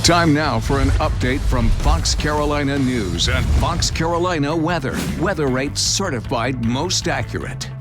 Time now for an update from Fox Carolina News and Fox Carolina Weather. Weather rates certified most accurate.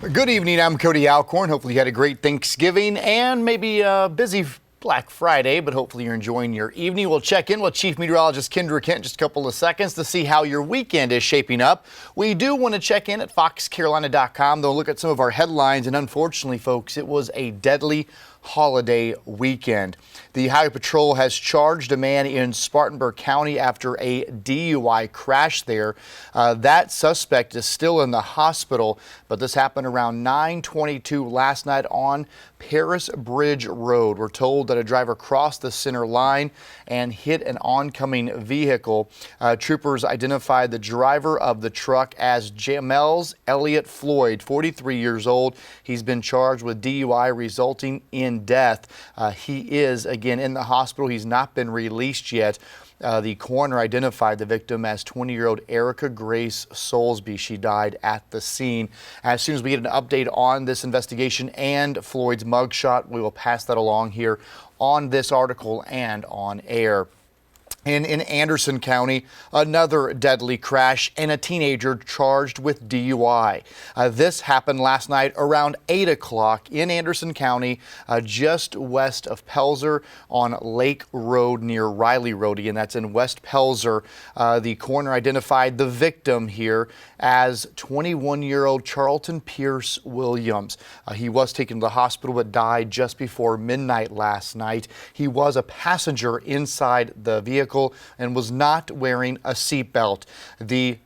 Good evening, I'm Cody Alcorn. Hopefully you had a great Thanksgiving and maybe a busy Black Friday, but hopefully you're enjoying your evening. We'll check in with Chief Meteorologist Kendra Kent in just a couple of seconds to see how your weekend is shaping up. We do want to check in at foxcarolina.com. They'll look at some of our headlines, and unfortunately, folks, it was a deadly holiday weekend. The Highway Patrol has charged a man in Spartanburg County after a DUI crash there. That suspect is still in the hospital, but this happened around 9:22 last night on Paris Bridge Road. We're told that a driver crossed the center line and hit an oncoming vehicle. Troopers identified the driver of the truck as Jamels Elliott Floyd, 43 years old. He's been charged with DUI resulting in death. He is again in the hospital. He's not been released yet. The coroner identified the victim as 20-year-old Erica Grace Soulsby. She died at the scene. As soon as we get an update on this investigation and Floyd's mugshot, we will pass that along here on this article and on air. And in Anderson County, another deadly crash and a teenager charged with DUI. This happened last night around 8 o'clock in Anderson County, just west of Pelzer on Lake Road near Riley Road. Again, that's in West Pelzer. The coroner identified the victim here as 21-year-old Charlton Pierce Williams. He was taken to the hospital but died just before midnight last night. He was a passenger inside the vehicle and was not wearing a seatbelt. The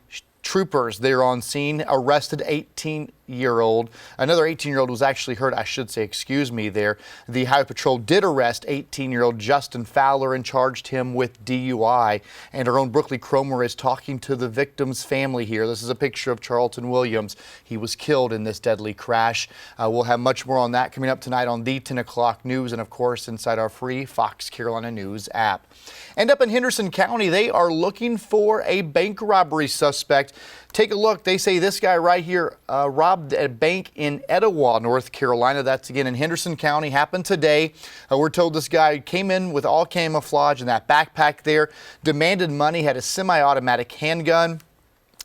troopers there on scene arrested another 18-year-old was actually hurt. I should say, excuse me there. The Highway Patrol did arrest 18-year-old Justin Fowler and charged him with DUI. And our own Brooklyn Cromer is talking to the victim's family here. This is a picture of Charlton Williams. He was killed in this deadly crash. We'll have much more on that coming up tonight on the 10 o'clock news and, of course, inside our free Fox Carolina News app. And up in Henderson County, they are looking for a bank robbery suspect. Take a look. They say this guy right here robbed a bank in Etowah, North Carolina. That's again in Henderson County. Happened today. We're told this guy came in with all camouflage and that backpack there, demanded money, had a semi-automatic handgun.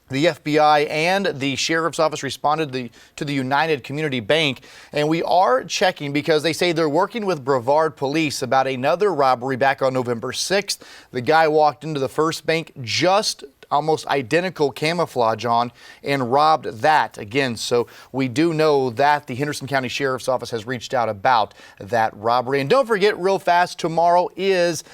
The FBI and the sheriff's office responded to the United Community Bank, and we are checking because they say they're working with Brevard police about another robbery back on November 6th. The guy walked into the first bank just almost identical camouflage on and robbed that again. So we do know that the Henderson County Sheriff's Office has reached out about that robbery. And don't forget, real fast, tomorrow is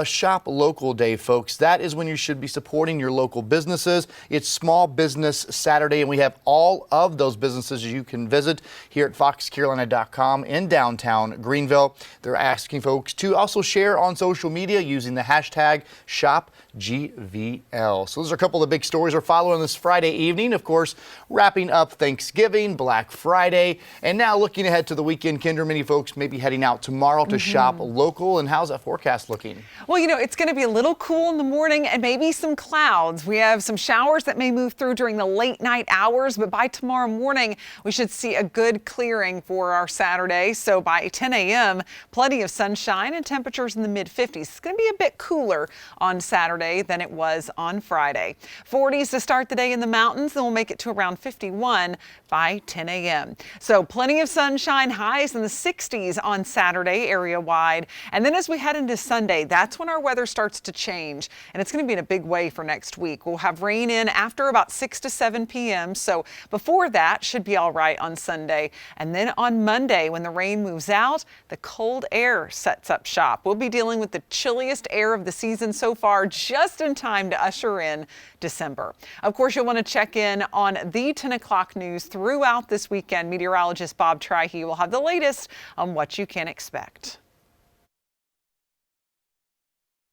Shop Local Day, folks. That is when you should be supporting your local businesses. It's Small Business Saturday, and we have all of those businesses you can visit here at foxcarolina.com in downtown Greenville. They're asking folks to also share on social media using the hashtag ShopGVL. So those are a couple of the big stories we're following this Friday evening. Of course, wrapping up Thanksgiving, Black Friday, and now looking ahead to the weekend. Kendra, many folks may be heading out tomorrow to shop local. And how's that forecast looking? Well, you know, it's going to be a little cool in the morning and maybe some clouds. We have some showers that may move through during the late night hours, but by tomorrow morning, we should see a good clearing for our Saturday. So by 10 a.m., plenty of sunshine and temperatures in the mid-50s. It's going to be a bit cooler on Saturday than it was on Friday. 40s to start the day in the mountains, then we'll make it to around 51 by 10 a.m. So plenty of sunshine, highs in the 60s on Saturday area wide. And then as we head into Sunday, that's when our weather starts to change. And it's going to be in a big way for next week. We'll have rain in after about 6 to 7 p.m. So before that should be all right on Sunday. And then on Monday, when the rain moves out, the cold air sets up shop. We'll be dealing with the chilliest air of the season so far, just in time to usher in December. Of course, you'll want to check in on the 10 o'clock news throughout this weekend. Meteorologist Bob Trihey will have the latest on what you can expect.